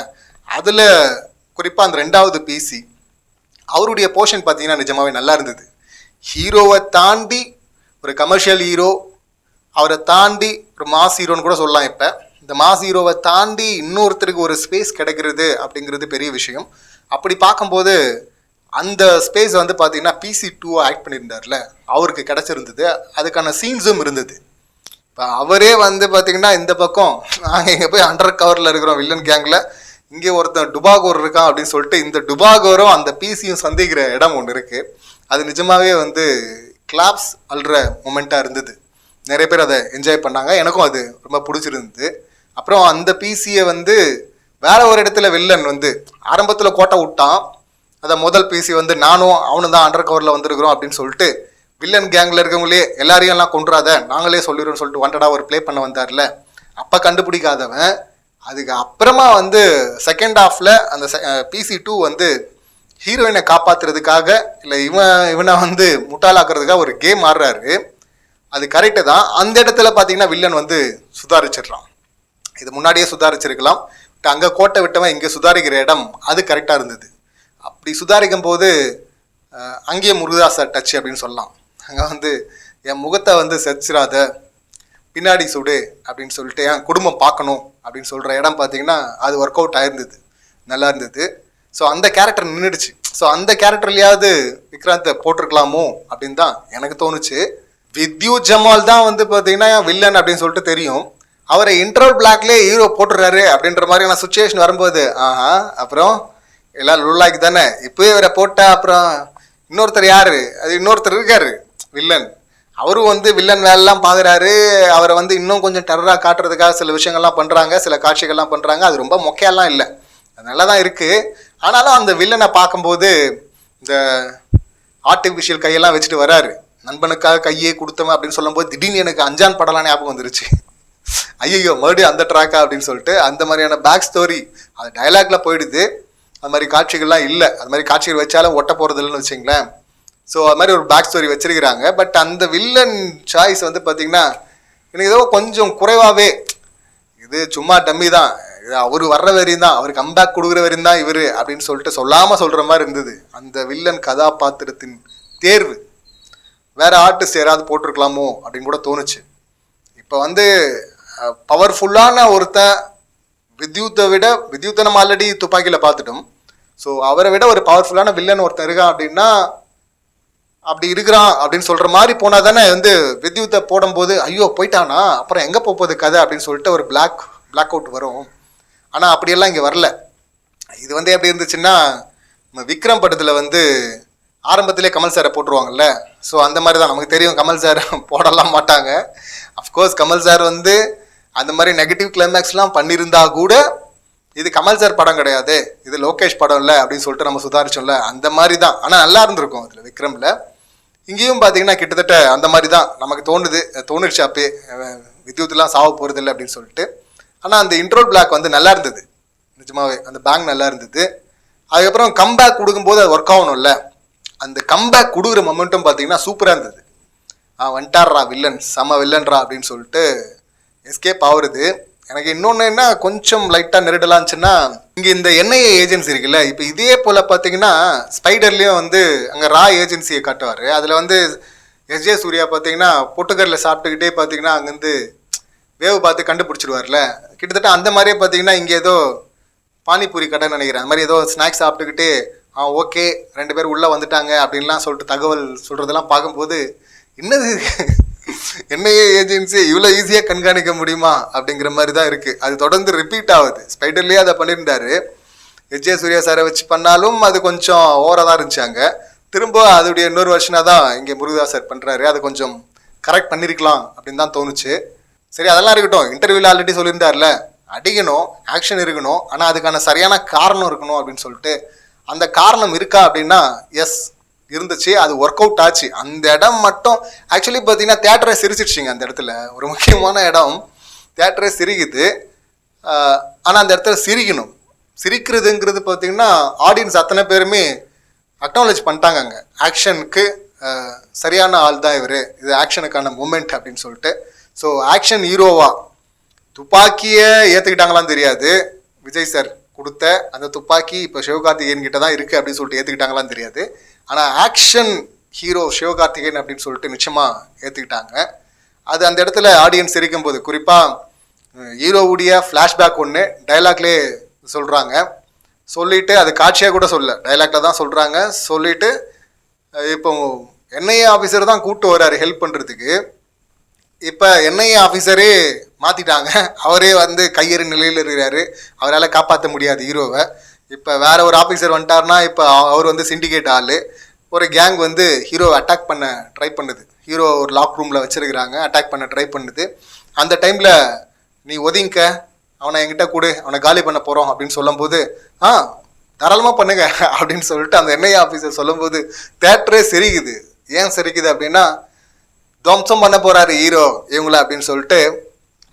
அதில் குறிப்பாக அந்த 2வது பிசி அவருடைய போர்ஷன் பார்த்தீங்கன்னா நிஜமாவே நல்லா இருந்தது. ஹீரோவை தாண்டி ஒரு கமர்ஷியல் ஹீரோ, அவரை தாண்டி ஒரு மாஸ் ஹீரோன்னு கூட சொல்லலாம். இப்போ இந்த மாஸ் ஹீரோவை தாண்டி இன்னொருத்தருக்கு ஒரு ஸ்பேஸ் கிடைக்கிறது அப்படிங்கிறது பெரிய விஷயம். அப்படி பார்க்கும்போது அந்த ஸ்பேஸ் வந்து பார்த்தீங்கன்னா PC2 ஆக்ட் பண்ணியிருந்தார்ல, அவருக்கு கிடச்சிருந்தது, அதுக்கான சீன்ஸும் இருந்தது. இப்போ அவரே வந்து பார்த்தீங்கன்னா இந்த பக்கம் நாங்கள் இங்கே போய் அண்டர் கவரில் இருக்கிறோம் வில்லன் கேங்கில், இங்கே ஒருத்தன் டுபாகோர் இருக்கான் அப்படின்னு சொல்லிட்டு இந்த டுபாகோரும் அந்த பிசியும் சந்திக்கிற இடம் ஒன்று இருக்குது. அது நிஜமாகவே வந்து கிளாப்ஸ் அல்ற மூமெண்ட்டாக இருந்தது. நிறைய பேர் அதை என்ஜாய் பண்ணாங்க, எனக்கும் அது ரொம்ப பிடிச்சிருந்தது. அப்புறம் அந்த பிசியை வந்து வேற ஒரு இடத்துல வில்லன் வந்து ஆரம்பத்தில் கோட்டை விட்டான், அதை முதல் பிசி வந்து நானும் அவனு தான் அண்டர் கவரில் வந்திருக்கிறோம் அப்படின்னு சொல்லிட்டு வில்லன் கேங்கில் இருக்கவங்களே எல்லாரையும் எல்லாம் கொண்டுறாத நாங்களே சொல்லிடுறோம்னு சொல்லிட்டு வாண்டடாக ஒரு ப்ளே பண்ண வந்தார்ல, அப்போ கண்டுபிடிக்காதவன் அதுக்கு அப்புறமா வந்து செகண்ட் ஹாஃபில் அந்த PC2 வந்து ஹீரோயினை காப்பாத்துறதுக்காக இல்லை இவனை வந்து முட்டாளாக்குறதுக்காக ஒரு கேம் ஆடுறாரு. அது கரெக்டு தான். அந்த இடத்துல பார்த்தீங்கன்னா வில்லன் வந்து சுதாரிச்சிடலாம். இது முன்னாடியே சுதாரிச்சிருக்கலாம். அங்கே கோட்டை விட்டவன் இங்கே சுதாரிக்கிற இடம் அது கரெக்டாக இருந்தது. அப்படி சுதாரிக்கும் போது அங்கேயே முருகதாஸ் டச் அப்படின்னு சொல்லலாம். அங்கே வந்து என் முகத்தை வந்து செச்சிடாத, பின்னாடி சுடு அப்படின்னு சொல்லிட்டு என் குடும்பம் பார்க்கணும் அப்படின்னு சொல்கிற இடம் பார்த்தீங்கன்னா அது ஒர்க் அவுட் ஆயிருந்தது, நல்லா இருந்தது. ஸோ அந்த கேரக்டர் நின்றுடுச்சு. ஸோ அந்த கேரக்டர்லையாவது விக்ராந்தை போட்டிருக்கலாமோ அப்படின்னு தான் எனக்கு தோணுச்சு. வித்யுத் ஜமால் தான் வந்து பார்த்தீங்கன்னா வில்லன் அப்படின்னு சொல்லிட்டு தெரியும். அவரை இன்டர்வல் பிளாக்லேயே ஹீரோ போட்டுடுறாரு அப்படின்ற மாதிரியான சுச்சுவேஷன் வரும்போது அப்புறம் எல்லாம் லுல்லாக்கி தானே இப்போயே இவரை போட்டா அப்புறம் இன்னொருத்தர் யாரு, அது இன்னொருத்தர் இருக்காரு வில்லன். அவரும் வந்து வில்லன் வேலைலாம் பார்க்குறாரு. அவரை வந்து இன்னும் கொஞ்சம் டெரராக காட்டுறதுக்காக சில விஷயங்கள்லாம் பண்ணுறாங்க, சில காட்சிகள்லாம் பண்ணுறாங்க. அது ரொம்ப மொக்கையெல்லாம் இல்லை, அது நல்லா தான் இருக்குது. ஆனாலும் அந்த வில்லனை பார்க்கும்போது இந்த ஆர்டிஃபிஷியல் கையெல்லாம் வச்சுட்டு வராரு. நண்பனுக்காக கையே கொடுத்தவன் அப்படின்னு சொல்லும்போது திடீர்னு எனக்கு அஞ்சான் படம்லாம் ஞாபகம் வந்துருச்சு. ஐயோ மறுபடியும் அந்த ட்ராக்கா அப்படின்னு சொல்லிட்டு அந்த மாதிரியான பேக் ஸ்டோரி அது டைலாக்ல போயிடுது. அது மாதிரி காட்சிகள்லாம் இல்லை. அது மாதிரி காட்சிகள் வச்சாலும் ஒட்ட போகிறது இல்லைன்னு வச்சுங்களேன். ஸோ அது மாதிரி ஒரு பேக் ஸ்டோரி வச்சிருக்கிறாங்க. பட் அந்த வில்லன் சாய்ஸ் வந்து பார்த்தீங்கன்னா எனக்கு ஏதோ கொஞ்சம் குறைவாகவே, இது சும்மா டம்மி தான், இது அவர் வர்ற வரையும் தான், அவர் கம்பேக் கொடுக்குற வரையும் தான் இவர் அப்படின்னு சொல்லிட்டு சொல்லாமல் சொல்கிற மாதிரி இருந்தது அந்த வில்லன் கதாபாத்திரத்தின் தேர்வு. வேற ஆர்டிஸ்ட் யாராவது போட்டிருக்கலாமோ அப்படின்னு கூட தோணுச்சு. இப்போ வந்து பவர்ஃபுல்லான ஒருத்தன் வித்யுத்தை நம்ம ஆல்ரெடி துப்பாக்கியில் பார்த்துட்டோம். ஸோ அவரை விட ஒரு பவர்ஃபுல்லான வில்லன் ஒருத்தன் இருக்கான் அப்படின்னா அப்படி இருக்கிறான் அப்படின்னு சொல்கிற மாதிரி போனால் தானே வந்து வித்யுத்தை போடும்போது ஐயோ போயிட்டானா அப்புறம் எங்கே போகுது கதை அப்படின்னு சொல்லிட்டு ஒரு பிளாக் அவுட் வரும். ஆனால் அப்படியெல்லாம் இங்கே வரல. இது வந்து எப்படி இருந்துச்சுன்னா விக்ரம் படத்தில் வந்து ஆரம்பத்திலே கமல் சாரை போட்டுருவாங்கல்ல. ஸோ அந்த மாதிரி தான் நமக்கு தெரியும் கமல் சார் போடலாம் மாட்டாங்க. அஃப்கோர்ஸ் கமல் சார் வந்து அந்த மாதிரி நெகட்டிவ் கிளைமேக்ஸ்லாம் பண்ணியிருந்தா கூட இது கமல் சார் படம் கிடையாது, இது லோகேஷ் படம் இல்லை அப்படின்னு சொல்லிட்டு நம்ம சுதாரிச்சோம்ல, அந்த மாதிரி தான். ஆனால் நல்லா இருந்திருக்கும் அதில் விக்ரமில். இங்கேயும் பார்த்தீங்கன்னா கிட்டத்தட்ட அந்த மாதிரி தான் நமக்கு தோணுச்சு அப்பே வித்யுத்லாம் சாவ போகிறது இல்லை அப்படின்னு சொல்லிட்டு. ஆனால் அந்த இன்ட்ரோல் பிளாக் வந்து நல்லா இருந்தது நிஜமாவே, அந்த பேங்க் நல்லா இருந்தது. அதுக்கப்புறம் கம்பேக் கொடுக்கும்போது அது ஒர்க் ஆகணும்ல, அந்த கம்பேக் கொடுக்குற மொமெண்ட்டும் பார்த்தீங்கன்னா சூப்பராக இருந்தது. வந்துட்டார்ரா வில்லன், செம வில்லன்ரா அப்படின்னு சொல்லிட்டு எஸ்கேப் ஆகுறது. எனக்கு இன்னொன்று என்ன கொஞ்சம் லைட்டாக நெருடலாக இருந்துச்சுன்னா, இங்கே இந்த என்ஐஏ ஏஜென்சி இருக்குல்ல, இப்போ இதே போல் பார்த்தீங்கன்னா ஸ்பைடர்லேயும் வந்து அங்கே ரா ஏஜென்சியை காட்டுவார். அதில் வந்து எஸ்ஜே சூர்யா பார்த்தீங்கன்னா பொட்டுக்கரில் சாப்பிட்டுக்கிட்டே பார்த்தீங்கன்னா அங்கேருந்து வேவு பார்த்து கண்டுபிடிச்சிடுவார்ல. கிட்டத்தட்ட அந்த மாதிரியே பார்த்தீங்கன்னா இங்கே ஏதோ பானிபூரி கடை நினைக்கிறேன், அந்த மாதிரி ஏதோ ஸ்நாக்ஸ் சாப்பிட்டுக்கிட்டு ஓகே 2 பேர் உள்ளே வந்துட்டாங்க அப்படின்லாம் சொல்லிட்டு தகவல் சொல்கிறதெல்லாம் பார்க்கும்போது என்னது என்ஐஏ ஏஜென்சி இவ்வளோ ஈஸியாக கண்காணிக்க முடியுமா அப்படிங்கிற மாதிரி தான் இருக்குது. அது தொடர்ந்து ரிப்பீட் ஆகுது. ஸ்பைடர்லேயே அதை பண்ணியிருந்தாரு. எஸ்ஜே சூர்யா சாரை வச்சு பண்ணாலும் அது கொஞ்சம் ஓவராக தான் இருந்துச்சாங்க. திரும்ப அதோடைய இன்னொரு வருஷனாக தான் இங்கே முருகதாஸ் சார் பண்ணுறாரு. அதை கொஞ்சம் கரெக்ட் பண்ணியிருக்கலாம் அப்படின்னு தான் தோணுச்சு. சரி அதெல்லாம் இருக்கட்டும். இன்டர்வியூவில் ஆல்ரெடி சொல்லியிருந்தார்ல, அடிக்கணும், ஆக்ஷன் இருக்கணும், ஆனால் அதுக்கான சரியான காரணம் இருக்கணும் அப்படின்னு சொல்லிட்டு. அந்த காரணம் இருக்கா அப்படின்னா எஸ் இருந்துச்சு, அது ஒர்க் அவுட் ஆச்சு. அந்த இடம் மட்டும் ஆக்சுவலி பார்த்தீங்கன்னா தேட்டரை சிரிச்சிடுச்சிங்க. அந்த இடத்துல ஒரு முக்கியமான இடம் தேட்டரே சிரிக்குது. ஆனால் அந்த இடத்துல சிரிக்கிறதுங்கிறது பார்த்தீங்கன்னா ஆடியன்ஸ் அத்தனை பேருமே அக்னாலேஜ் பண்ணிட்டாங்க அங்கே ஆக்ஷனுக்கு சரியான ஆள் தான் இவர், இது ஆக்ஷனுக்கான மூமெண்ட் அப்படின்னு சொல்லிட்டு. ஸோ ஆக்ஷன் ஹீரோவா துப்பாக்கியை ஏற்றுக்கிட்டாங்களான்னு தெரியாது. விஜய் சார் கொடுத்த அந்த துப்பாக்கி இப்போ சிவகார்த்திகேயன் கிட்ட தான் இருக்குது அப்படின்னு சொல்லிட்டு ஏற்றுக்கிட்டாங்களான்னு தெரியாது. ஆனால் ஆக்ஷன் ஹீரோ சிவகார்த்திகேயன் அப்படின்னு சொல்லிட்டு நிச்சயமாக ஏற்றுக்கிட்டாங்க. அது அந்த இடத்துல ஆடியன்ஸ் இருக்கும்போது குறிப்பாக ஹீரோவுடைய ஃப்ளாஷ்பேக் ஒன்று டைலாக்லேயே சொல்கிறாங்க. சொல்லிவிட்டு அது காட்சியாக கூட டைலாக்ல தான் சொல்கிறாங்க. சொல்லிவிட்டு இப்போ என்ஐஏ ஆஃபீஸர் தான் கூப்பிட்டு வர்றாரு ஹெல்ப் பண்ணுறதுக்கு. இப்போ என்ஐஏ ஆஃபீஸரே மாற்றிட்டாங்க. அவரே வந்து கையெறி நிலையில் இருக்கிறாரு, அவரால் காப்பாற்ற முடியாது ஹீரோவை. இப்போ வேற ஒரு ஆஃபீஸர் வந்துட்டார்னா இப்போ அவர் வந்து சிண்டிகேட் ஆள். ஒரு கேங் வந்து ஹீரோவை அட்டாக் பண்ண ட்ரை பண்ணுது. ஹீரோ ஒரு லாக் ரூமில் வச்சுருக்கிறாங்க, அட்டாக் பண்ண ட்ரை பண்ணுது. அந்த டைமில் நீ ஒதுங்க, அவனை என்கிட்ட கொடு, அவனை காலி பண்ண போகிறோம் அப்படின்னு சொல்லும்போது தாராளமாக பண்ணுங்க அப்படின்னு சொல்லிட்டு அந்த என்ஐஏ ஆஃபீஸர் சொல்லும்போது தேட்டரே சிரிக்குது. ஏன் சிரிக்குது அப்படின்னா துவம்சம் பண்ண போகிறாரு ஹீரோ இவங்கள அப்படின்னு சொல்லிட்டு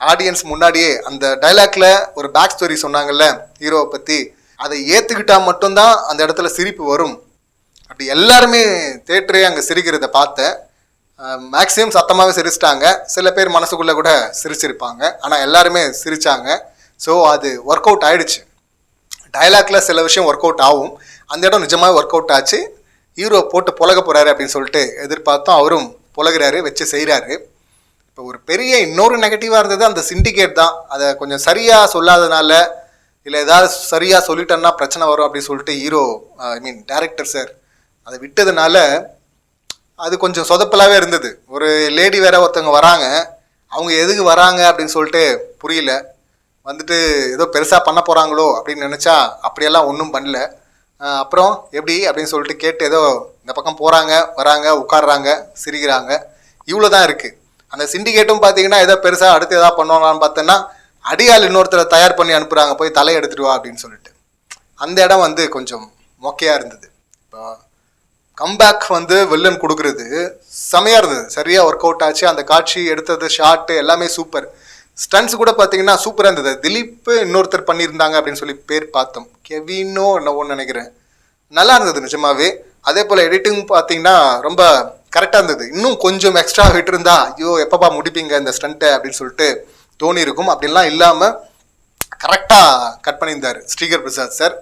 ஆடியன்ஸ் முன்னாடியே அந்த டைலாக்ல ஒரு பேக் ஸ்டோரி சொன்னாங்கல்ல ஹீரோவை பற்றி, அதை ஏற்றுக்கிட்டா மட்டும்தான் அந்த இடத்துல சிரிப்பு வரும். அப்படி எல்லாருமே தேட்டரே அங்கே சிரிக்கிறத பார்த்தேன். மேக்ஸிமம் சத்தமாகவே சிரிச்சிட்டாங்க. சில பேர் மனசுக்குள்ளே கூட சிரிச்சிருப்பாங்க. ஆனால் எல்லாருமே சிரித்தாங்க. ஸோ அது ஒர்க் அவுட் ஆகிடுச்சு. டயலாக்ல சில விஷயம் ஒர்க் அவுட் ஆகும். அந்த இடம் நிஜமாகவே ஒர்க் அவுட் ஆச்சு. ஹீரோ போட்டு புலக போகிறாரு அப்படின்னு சொல்லிட்டு எதிர்பார்த்தோம். அவரும் புலகிறாரு, வச்சு செய்கிறாரு. இப்போ ஒரு பெரிய இன்னொரு நெகட்டிவாக இருந்தது அந்த சிண்டிகேட் தான். அதை கொஞ்சம் சரியாக சொல்லாதனால, இல்லை ஏதாவது சரியாக சொல்லிட்டோன்னா பிரச்சனை வரும் அப்படின்னு சொல்லிட்டு ஹீரோ டைரக்டர் சார் அதை விட்டதுனால அது கொஞ்சம் சொதப்பலாகவே இருந்தது. ஒரு லேடி வேற ஒருத்தவங்க வராங்க, அவங்க எதுக்கு வராங்க அப்படின்னு சொல்லிட்டு புரியல. வந்துட்டு ஏதோ பெருசாக பண்ண போகிறாங்களோ அப்படின்னு நினச்சா அப்படியெல்லாம் ஒன்றும் பண்ணல. அப்புறம் எப்படி அப்படின்னு சொல்லிட்டு கேட்டு ஏதோ இந்த பக்கம் போகிறாங்க, வராங்க, உட்காடுறாங்க, சிரிக்கிறாங்க, இவ்வளோ தான் இருக்குது. அந்த சிண்டிகேட்டும் பார்த்தீங்கன்னா ஏதோ பெருசாக அடுத்து எதாவது பண்ணுவாங்களான்னு பார்த்தோன்னா அடியால் இன்னொருத்தரை தயார் பண்ணி அனுப்புகிறாங்க, போய் தலையை எடுத்துட்டு வா அப்படின்னு சொல்லிட்டு. அந்த இடம் வந்து கொஞ்சம் மொக்கையாக இருந்தது. இப்போ கம்பேக் வந்து வில்லன் கொடுக்குறது செமையாக இருந்தது, சரியாக ஒர்க் அவுட் ஆச்சு. அந்த காட்சி எடுத்தது, ஷார்ட்டு எல்லாமே சூப்பர். ஸ்டன்ஸ் கூட பார்த்தீங்கன்னா சூப்பராக இருந்தது. திலீப் இன்னொருத்தர் பண்ணியிருந்தாங்க அப்படின்னு சொல்லி பேர் பார்த்தோம், கெவினோ என்னவோன்னு நினைக்கிறேன். நல்லா இருந்தது நிஜமாவே. அதே போல் எடிட்டிங் பார்த்தீங்கன்னா ரொம்ப கரெக்டாக இருந்தது. இன்னும் கொஞ்சம் எக்ஸ்ட்ரா விட்டுருந்தா ஐயோ எப்பப்பா முடிப்பீங்க இந்த ஸ்டண்ட்டை அப்படின்னு சொல்லிட்டு தோணி இருக்கும். அப்படின்லாம் இல்லாமல் கரெக்டாக கட் பண்ணியிருந்தார் ஸ்ரீகர் பிரசாத் சார்.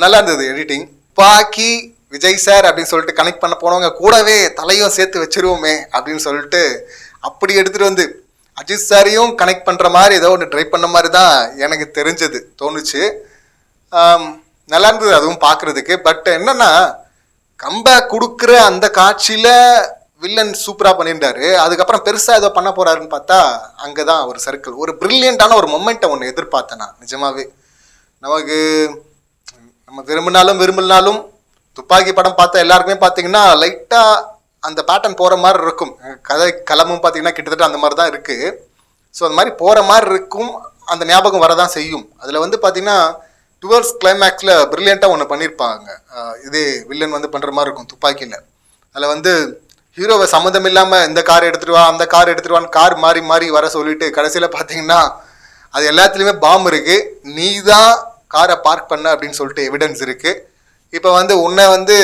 நல்லா இருந்தது எடிட்டிங். பாக்கி விஜய் சார் அப்படின்னு சொல்லிட்டு கனெக்ட் பண்ண போனவங்க கூடவே தலையும் சேர்த்து வச்சிருவோமே அப்படின்னு சொல்லிட்டு அப்படி எடுத்துகிட்டு வந்து அஜித் சாரையும் கனெக்ட் பண்ணுற மாதிரி ஏதோ ஒன்று ட்ரை பண்ண மாதிரி தான் எனக்கு தெரிஞ்சது, தோணுச்சு. நல்லா இருந்தது அதுவும் பார்க்குறதுக்கு. பட் என்னன்னா கம்பேக் கொடுக்குற அந்த காட்சியில் வில்லன் சூப்பராக பண்ணியிருந்தாரு. அதுக்கப்புறம் பெருசாக ஏதோ பண்ண போகிறாருன்னு பார்த்தா அங்கே தான் ஒரு சர்க்கிள், ஒரு ப்ரில்லியண்ட்டான ஒரு மொமெண்ட்டை ஒன்று எதிர்பார்த்தேன் நான் நிஜமாவே. நமக்கு நம்ம விரும்பினாலும் துப்பாக்கி படம் பார்த்தா எல்லாருக்குமே பார்த்தீங்கன்னா லைட்டாக அந்த பேட்டர்ன் போகிற மாதிரி இருக்கும். கதை களமும் பார்த்தீங்கன்னா கிட்டத்தட்ட அந்த மாதிரி தான் இருக்குது. ஸோ அந்த மாதிரி போகிற மாதிரி இருக்கும், அந்த ஞாபகம் வரதான் செய்யும். அதில் வந்து பார்த்தீங்கன்னா டுவர்ட்ஸ் கிளைமேக்ஸில் ப்ரில்லியண்ட்டாக ஒன்று பண்ணியிருப்பாங்க. இதே வில்லன் வந்து பண்ணுற மாதிரி இருக்கும் துப்பாக்கியில். அதில் வந்து ஹீரோவை சம்மந்தம் இல்லாமல் இந்த கார் எடுத்துகிட்டு வா, அந்த கார் எடுத்துகிட்டு வான்னு கார் மாறி மாறி வர சொல்லிட்டு கடைசியில் பார்த்தீங்கன்னா அது எல்லாத்துலேயுமே பாம்பு இருக்குது, நீ தான் காரை பார்க் பண்ண அப்படின்னு சொல்லிட்டு எவிடன்ஸ் இருக்குது. இப்போ வந்து உன்னை வந்து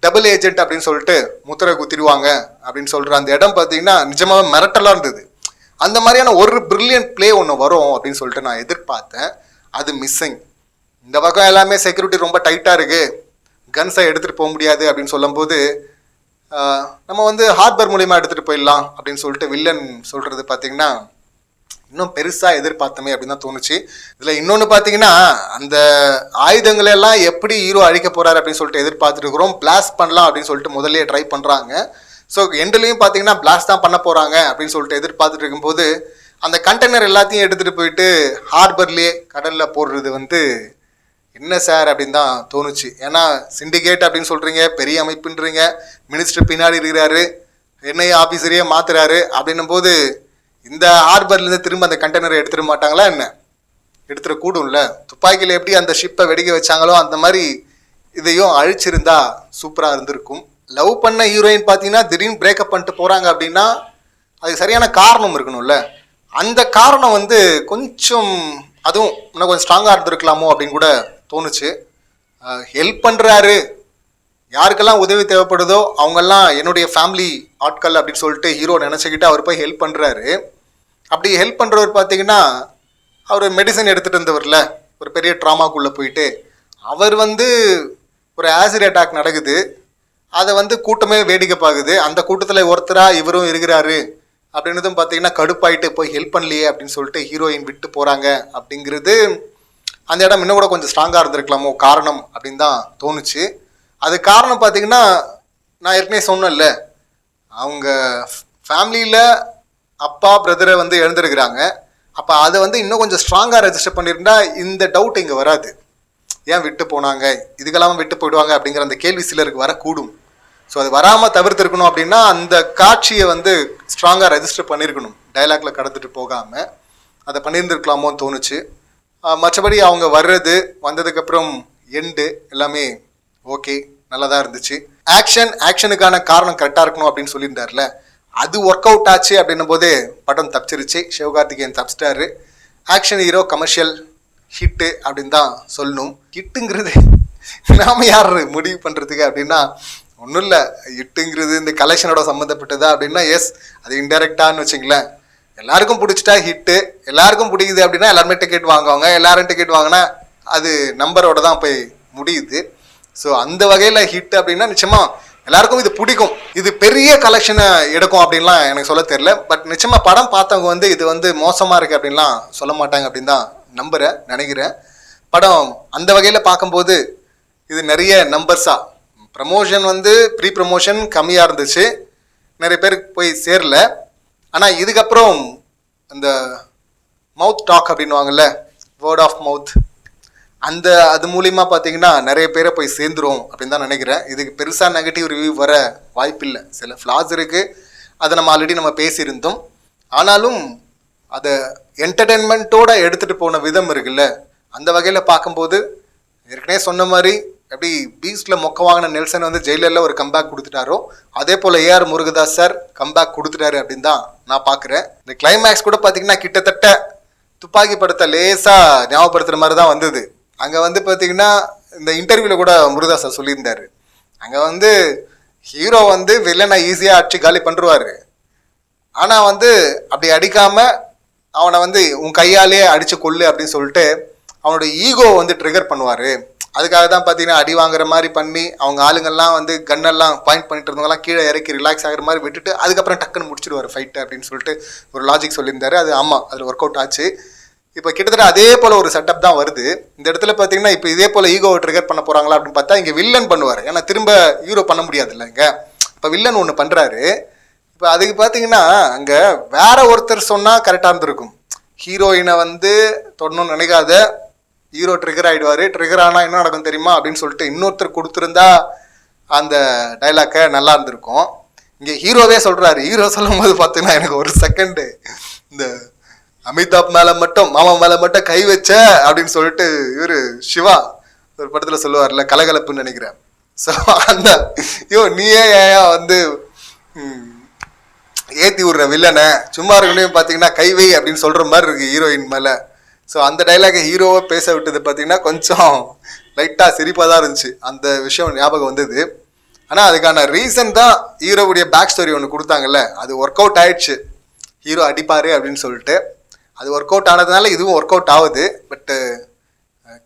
டபுள் ஏஜென்ட் அப்படின்னு சொல்லிட்டு முத்திரை குத்திடுவாங்க அப்படின்னு சொல்கிற அந்த இடம் பார்த்தீங்கன்னா நிஜமாக மிரட்டலாக இருந்தது. அந்த மாதிரியான ஒரு ப்ரில்லியன்ட் பிளே ஒன்று வரும் அப்படின்னு சொல்லிட்டு நான் எதிர்பார்த்தேன். அது மிஸ்ஸிங். இந்த பக்கம் எல்லாமே செக்யூரிட்டி ரொம்ப டைட்டாக இருக்குது, கன்ஸை எடுத்துகிட்டு போக முடியாது அப்படின்னு சொல்லும்போது நம்ம வந்து ஹார்பர் மூலிமா எடுத்துகிட்டு போயிடலாம் அப்படின்னு சொல்லிட்டு வில்லன் சொல்கிறது பார்த்தீங்கன்னா இன்னும் பெருசாக எதிர்பார்த்தமே அப்படின்னு தான் தோணுச்சு. இதில் இன்னொன்று பார்த்தீங்கன்னா அந்த ஆயுதங்களை எல்லாம் எப்படி ஹீரோ அழிக்க போகிறாரு அப்படின்னு சொல்லிட்டு எதிர்பார்த்துட்டு இருக்கிறோம். பிளாஸ்ட் பண்ணலாம் அப்படின்னு சொல்லிட்டு முதல்ல ட்ரை பண்ணுறாங்க. ஸோ எண்டுலேயும் பார்த்தீங்கன்னா பிளாஸ்ட் தான் பண்ண போகிறாங்க அப்படின்னு சொல்லிட்டு எதிர்பார்த்துட்டு இருக்கும்போது அந்த கண்டெய்னர் எல்லாத்தையும் எடுத்துகிட்டு போயிட்டு ஹார்பர்லேயே கடலில் போடுறது வந்து என்ன சார் அப்படின்னு தான் தோணுச்சு. ஏன்னா சிண்டிகேட் அப்படின்னு சொல்கிறீங்க, பெரிய அமைப்புன்றீங்க, மினிஸ்டர் பின்னாடி இருக்கிறாரு, என்ஐஏ ஆஃபீஸரையே மாற்றுறாரு. அப்படின்னும் போது இந்த ஹார்பர்லேருந்து திரும்ப அந்த கண்டெய்னரை எடுத்துட மாட்டாங்களா என்ன? எடுத்துடக்கூடும்ல. துப்பாக்கியில் எப்படி அந்த ஷிப்பை வெடிக்க வச்சாங்களோ அந்த மாதிரி இதையும் அழிச்சிருந்தா சூப்பராக இருந்திருக்கும். லவ் பண்ண ஹீரோயின் பார்த்தீங்கன்னா திடீர்னு பிரேக்கப் பண்ணிட்டு போகிறாங்க அப்படின்னா அதுக்கு சரியான காரணம் இருக்கணும்ல. அந்த காரணம் வந்து கொஞ்சம் அதுவும் இன்னும் கொஞ்சம் ஸ்ட்ராங்காக இருந்திருக்கலாமோ அப்படின்னு கூட தோணுச்சு. ஹெல்ப் பண்ணுறாரு, யாருக்கெல்லாம் உதவி தேவைப்படுதோ அவங்கெல்லாம் என்னுடைய ஃபேமிலி ஆட்கள் அப்படின்னு சொல்லிட்டு ஹீரோ நினச்சிக்கிட்டு அவர் போய் ஹெல்ப் பண்ணுறாரு. அப்படி ஹெல்ப் பண்ணுறவர் பார்த்தீங்கன்னா அவர் மெடிசன் எடுத்துகிட்டு இருந்தவர்ல, ஒரு பெரிய ட்ராமாக்குள்ளே போயிட்டு அவர் வந்து ஒரு ஆசிட் அட்டாக் நடக்குது, அதை வந்து கூட்டமே வேடிக்கை பார்க்குது. அந்த கூட்டத்தில் ஒருத்தராக இவரும் இருக்கிறாரு அப்படின்னதும் பார்த்தீங்கன்னா கடுப்பாயிட்டு போய் ஹெல்ப் பண்ணலையே அப்படின்னு சொல்லிட்டு ஹீரோயின் விட்டு போகிறாங்க. அப்படிங்கிறது அந்த இடம் இன்னும் கூட கொஞ்சம் ஸ்ட்ராங்காக இருந்திருக்கலாமோ காரணம் அப்படின்னு தான் தோணுச்சு. அது காரணம் பார்த்தீங்கன்னா நான் ஏற்கனவே சொன்னேன்ல, அவங்க ஃபேமிலியில் அப்பா பிரதரை வந்து எழுந்திருக்கிறாங்க. அப்போ அதை வந்து இன்னும் கொஞ்சம் ஸ்ட்ராங்காக ரெஜிஸ்டர் பண்ணியிருந்தா இந்த டவுட் இங்கே வராது. ஏன் விட்டு போனாங்க, இதுக்கெல்லாம் விட்டு போயிடுவாங்க அப்படிங்கிற அந்த கேள்வி சிலருக்கு வரக்கூடும். ஸோ அது வராமல் தவிர்த்துருக்கணும் அப்படின்னா அந்த காட்சியை வந்து ஸ்ட்ராங்காக ரெஜிஸ்டர் பண்ணியிருக்கணும், டைலாக்ல கடந்துட்டு போகாமல். அதை பண்ணியிருந்துருக்கலாமோன்னு தோணுச்சு. மற்றபடி அவங்க வந்ததுக்கப்புறம் எண்டு எல்லாமே ஓகே, நல்லா தான் இருந்துச்சு. ஆக்ஷனுக்கான காரணம் கரெக்டாக இருக்கணும் அப்படின்னு சொல்லியிருந்தார்ல, அது ஒர்க் அவுட் ஆச்சு அப்படின்னும் போதே படம் தப்பிச்சிருச்சு. சிவகார்த்திகேயன் தப்பிச்சிட்டாரு. ஆக்ஷன் ஹீரோ, கமர்ஷியல் ஹிட்டு அப்படின்னு தான் சொல்லணும். ஹிட்டுங்கிறது நாம யார் முடிவு பண்ணுறதுக்கு அப்படின்னா ஒன்றும் இல்லை. ஹிட்டுங்கிறது இந்த கலெக்ஷனோட சம்மந்தப்பட்டதா அப்படின்னா எஸ், அது இன்டெரக்டான்னு வச்சுங்களேன். எல்லாருக்கும் பிடிச்சிட்டா ஹிட்டு, எல்லாருக்கும் பிடிக்குது அப்படின்னா எல்லாருமே டிக்கெட் வாங்குவாங்க. எல்லாரும் டிக்கெட் வாங்கினா அது நம்பரோட தான் போய் முடியுது. ஸோ அந்த வகையில் ஹிட் அப்படின்னா நிச்சயமா எல்லாருக்கும் இது பிடிக்கும். இது பெரிய கலெக்ஷனை எடுக்கும் அப்படின்லாம் எனக்கு சொல்ல தெரியல. பட் நிச்சயமா படம் பார்த்தவங்க இது மோசமாக இருக்குது அப்படின்லாம் சொல்ல மாட்டாங்க அப்படின்னு தான் நினைக்கிறேன். படம் அந்த வகையில் பார்க்கும்போது இது நிறைய நம்பர்ஸா ப்ரமோஷன் ப்ரீ ப்ரமோஷன் கம்மியாக இருந்துச்சு, நிறைய பேருக்கு போய் சேரல. ஆனால் இதுக்கப்புறம் அந்த மவுத் டாக் அப்படின்வாங்கல்ல, வேர்ட் ஆஃப் மவுத், அது மூலிமா பார்த்தீங்கன்னா நிறைய பேரை போய் சேர்ந்துரும் அப்படின்னு தான் நினைக்கிறேன். இதுக்கு பெருசாக நெகட்டிவ் ரிவ்யூ வர வாய்ப்பில்லை. சில ஃப்ளாஸ் இருக்குது, அதை நம்ம ஆல்ரெடி பேசியிருந்தோம். ஆனாலும் அதை என்டர்டெயின்மெண்ட்டோடு எடுத்துகிட்டு போன விதம் இருக்குல்ல, அந்த வகையில் பார்க்கும்போது ஏற்கனவே சொன்ன மாதிரி எப்படி பீஸ்டில் மொக்க வாங்கின நெல்சன் ஜெயிலரில் ஒரு கம்பேக் கொடுத்துட்டாரோ அதே போல் ஏஆர் முருகதாஸ் சார் கம்பேக் கொடுத்துட்டாரு அப்படின்னு தான் நான் பார்க்குறேன். இந்த கிளைமேக்ஸ் கூட பார்த்தீங்கன்னா கிட்டத்தட்ட துப்பாக்கி படத்தை லேசாக ஞாபகப்படுத்துகிற மாதிரி தான் வந்தது. அங்கே பார்த்தீங்கன்னா இந்த இன்டர்வியூவில் கூட முருகதாஸ் சார் சொல்லியிருந்தார், அங்கே ஹீரோ வில்லனை ஈஸியாக அடிச்சு காலி பண்ணுருவார். ஆனால் அப்படி அடிக்காமல் அவனை உன் கையாலே அடித்து கொள்ளு அப்படின்னு சொல்லிட்டு அவனோட ஈகோ ட்ரிகர் பண்ணுவார். அதுக்காக தான் பார்த்தீங்கன்னா அடி வாங்குற மாதிரி பண்ணி அவங்க ஆளுங்கள்லாம் கன்னெல்லாம் பாயிண்ட் பண்ணிட்டு இருந்தவங்கலாம் கீழே இறக்கி ரிலாக்ஸ் ஆகிற மாதிரி விட்டுட்டு அதுக்கப்புறம் டக்குன்னு முடிச்சிடுவார் ஃபைட்டு அப்படின்னு சொல்லிட்டு ஒரு லாஜிக் சொல்லியிருந்தாரு. அது ஆமாம், அதில் ஒர்க் அவுட் ஆச்சு. இப்போ கிட்டத்தட்ட அதே போல் ஒரு செட்டப் தான் வருது இந்த இடத்துல. பார்த்தீங்கன்னா இப்போ இதே போல் ஈகோவை ட்ரிகர் பண்ண போகிறாங்களா அப்படின்னு பார்த்தா இங்கே வில்லன் பண்ணுவார். ஏன்னா திரும்ப ஹீரோ பண்ண முடியாது இல்லைங்க. இப்போ வில்லன் ஒன்று பண்ணுறாரு. இப்போ அதுக்கு பார்த்தீங்கன்னா அங்கே வேற ஒருத்தர் சொன்னால் கரெக்டாக இருந்திருக்கும். ஹீரோயினை தொடணும்னு நினைக்காத ஹீரோ ட்ரிகர் ஆகிடுவார். ட்ரிகர் ஆனால் என்ன நடக்கும் தெரியுமா அப்படின்னு சொல்லிட்டு இன்னொருத்தர் கொடுத்துருந்தா அந்த டைலாக்கை நல்லா இருந்திருக்கும். இங்கே ஹீரோவே சொல்கிறாரு. ஹீரோ சொல்லும் போது பார்த்தீங்கன்னா எனக்கு ஒரு செகண்டு இந்த அமிதாப் மேலே மட்டும் மாமா மேலே மட்டும் கை வச்ச அப்படின்னு சொல்லிட்டு இவர் சிவா ஒரு படத்தில் சொல்லுவார்ல, கலகலப்புன்னு நினைக்கிறேன். ஸோ அந்த நீயே ஏற்றி விடுற வில்லனை சும்மா இருக்கணும் பார்த்தீங்கன்னா கைவை அப்படின்னு சொல்கிற மாதிரி இருக்குது ஹீரோயின் மேலே. ஸோ அந்த டைலாகை ஹீரோவை பேச விட்டது பார்த்தீங்கன்னா கொஞ்சம் லைட்டாக சிரிப்பாக தான் இருந்துச்சு. அந்த விஷயம் ஞாபகம் வந்தது. ஆனால் அதுக்கான ரீசன் தான் ஹீரோவுடைய பேக் ஸ்டோரி ஒன்று கொடுத்தாங்கல்ல, அது ஒர்க் அவுட் ஆயிடுச்சு. ஹீரோ அடிப்பார் அப்படின்னு சொல்லிட்டு அது ஒர்க் அவுட் ஆனதுனால இதுவும் ஒர்க் அவுட் ஆகுது. பட்டு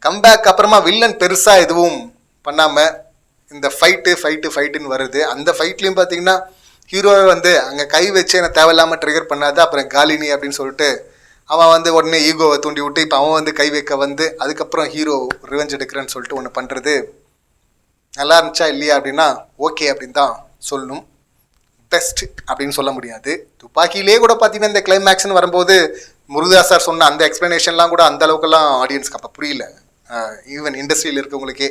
கம்பேக் அப்புறமா வில்லன் பெருசாக எதுவும் பண்ணாமல் இந்த ஃபைட்டுன்னு வருது. அந்த ஃபைட்லேயும் பார்த்தீங்கன்னா ஹீரோவை அங்கே கை வச்சு என்னை தேவையில்லாமல் ட்ரிகர் பண்ணாது. அப்புறம் காலினி அப்படின்னு சொல்லிட்டு அவன் உடனே ஈகோவை தூண்டி விட்டு இப்போ அவன் கை வைக்க அதுக்கப்புறம் ஹீரோ ரிவெஞ்ச் எடுக்கிறேன்னு சொல்லிட்டு ஒன்று பண்ணுறது நல்லா இருந்துச்சா இல்லையா அப்படின்னா ஓகே அப்படின்னு தான் சொல்லணும். பெஸ்ட் அப்படின்னு சொல்ல முடியாது. துப்பாக்கியிலே கூட பார்த்தீங்கன்னா இந்த கிளைமேக்ஸ்னு வரும்போது முருகதாஸ் சார் சொன்ன அந்த எக்ஸ்ப்ளனேஷன்லாம் கூட அந்த அளவுக்குலாம் ஆடியன்ஸ்க்கு அப்போ புரியல. ஈவன் இண்டஸ்ட்ரியில் இருக்கவங்களுக்கே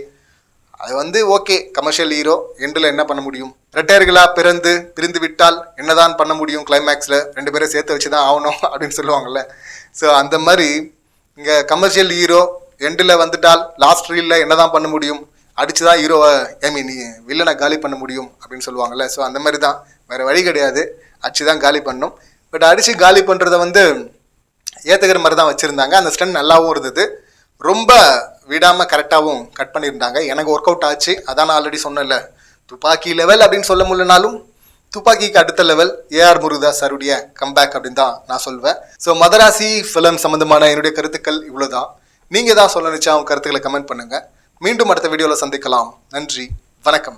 அது ஓகே, கமர்ஷியல் ஹீரோ எண்டில் என்ன பண்ண முடியும், ரெட்டையர்களாக பிரிந்து விட்டால் என்னதான் பண்ண முடியும், கிளைமேக்ஸில் 2 பேரை சேர்த்து வச்சு தான் ஆகணும் அப்படின்னு சொல்லுவாங்கள்ல. ஸோ அந்த மாதிரி இங்கே கமர்ஷியல் ஹீரோ எண்டில் வந்துட்டால் லாஸ்ட் ரீலில் என்ன தான் பண்ண முடியும், அடிச்சு தான் ஹீரோவை வில்லனை காலி பண்ண முடியும் அப்படின்னு சொல்லுவாங்கள்ல. ஸோ அந்த மாதிரி தான், வேறு வழி கிடையாது, அடிச்சு தான் காலி பண்ணணும். பட் அடித்து காலி பண்ணுறத ஏற்றுக்கிற மாதிரி தான் வச்சுருந்தாங்க. அந்த ஸ்டண்ட் நல்லாவும் இருந்தது, ரொம்ப விடாமல் கரெக்டாகவும் கட் பண்ணியிருந்தாங்க. எனக்கு ஒர்க் அவுட் ஆச்சு. அதான் நான் ஆல்ரெடி சொன்னேன்ல, துப்பாக்கி லெவல் அப்படின்னு சொல்ல முடியலனாலும் துப்பாக்கிக்கு அடுத்த லெவல் ஏஆர் முருகதாஸ் சாருடைய கம்பேக் அப்படின்னு தான் நான் சொல்வேன். ஸோ மதராசி ஃபிலிம் சம்மந்தமான என்னுடைய கருத்துக்கள் இவ்வளோதான். நீங்கள் தான் சொல்ல நினச்சா அவங்க கருத்துக்களை கமெண்ட் பண்ணுங்கள். மீண்டும் அடுத்த வீடியோவில் சந்திக்கலாம். நன்றி, வணக்கம்.